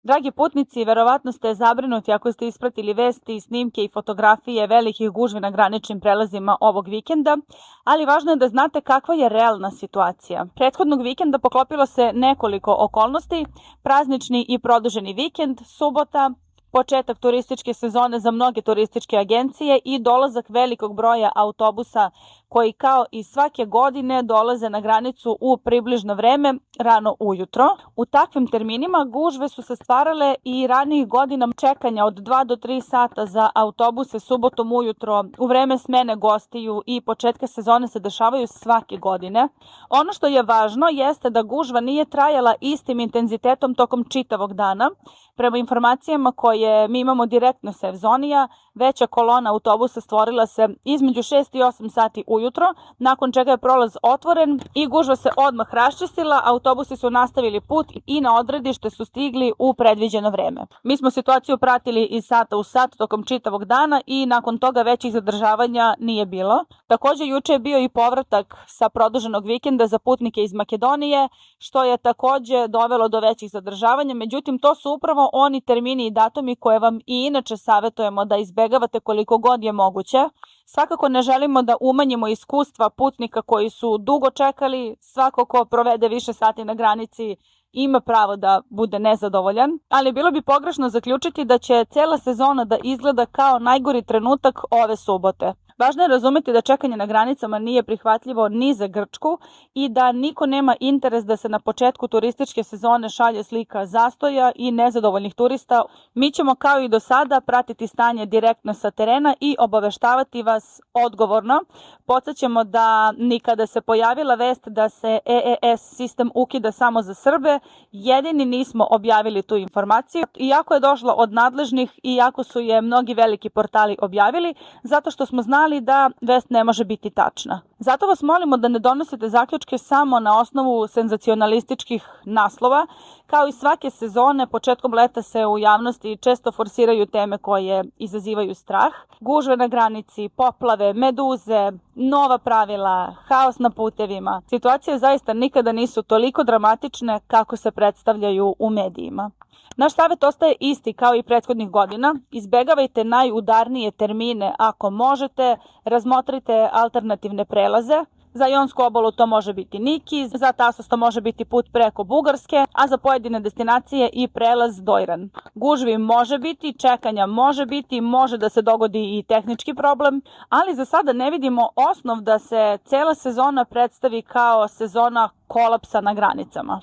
Dragi putnici, verovatno ste zabrinuti ako ste ispratili vesti, snimke i fotografije velikih gužvi na graničnim prelazima ovog vikenda, ali važno je da znate kakva je realna situacija. Prethodnog vikenda poklopilo se nekoliko okolnosti, praznični i produženi vikend, subota, početak turističke sezone za mnoge turističke agencije i dolazak velikog broja autobusa koji kao i svake godine dolaze na granicu u približno vreme, rano ujutro. U takvim terminima gužve su se stvarale i ranijih godina čekanja od 2 do 3 sata za autobuse subotom ujutro u vreme smene gostiju i početka sezone se dešavaju svake godine. Ono što je važno jeste da gužva nije trajala istim intenzitetom tokom čitavog dana. Prema informacijama koje mi imamo direktno sa Evzonija, veća kolona autobusa stvorila se između 6 i 8 sati ujutro, nakon čega je prolaz otvoren i gužva se odmah raščistila, autobusi su nastavili put i na odredište su stigli u predviđeno vreme. Mi smo situaciju pratili iz sata u sat tokom čitavog dana i nakon toga većih zadržavanja nije bilo. Također juče je bio i povratak sa produženog vikenda za putnike iz Makedonije, što je također dovelo do većih zadržavanja, međutim to su upravo oni termini i datumi koje vam i inače savjetujemo da izbegavate koliko god je moguće. Svakako ne želimo da umanjimo iskustva putnika koji su dugo čekali, svako ko provede više sati na granici ima pravo da bude nezadovoljan, ali bilo bi pogrešno zaključiti da će cela sezona da izgleda kao najgori trenutak ove subote. Važno je razumeti da čekanje na granicama nije prihvatljivo ni za Grčku i da niko nema interes da se na početku turističke sezone šalje slika zastoja i nezadovoljnih turista. Mi ćemo kao i do sada pratiti stanje direktno sa terena i obaveštavati vas odgovorno. Podsećamo da ni kada se pojavila vest da se EES sistem ukida samo za Srbe, jedini nismo objavili tu informaciju, iako je došla od nadležnih i iako su je mnogi veliki portali objavili, zato što smo znali da vest ne može biti tačna. Zato vas molimo da ne donosite zaključke samo na osnovu senzacionalističkih naslova. Kao i svake sezone, početkom leta se u javnosti često forsiraju teme koje izazivaju strah. Gužve na granici, poplave, meduze, nova pravila, haos na putevima. Situacije zaista nikada nisu toliko dramatične kako se predstavljaju u medijima. Naš savjet ostaje isti kao i prethodnih godina. Izbegavajte najudarnije termine ako možete, razmotrite alternativne prelaze. Za Jonsku obalu to može biti Niki, za Tasos to može biti put preko Bugarske, a za pojedine destinacije i prelaz Dojran. Gužvi može biti, čekanja može biti, može da se dogodi i tehnički problem, ali za sada ne vidimo osnov da se cela sezona predstavi kao sezona kolapsa na granicama.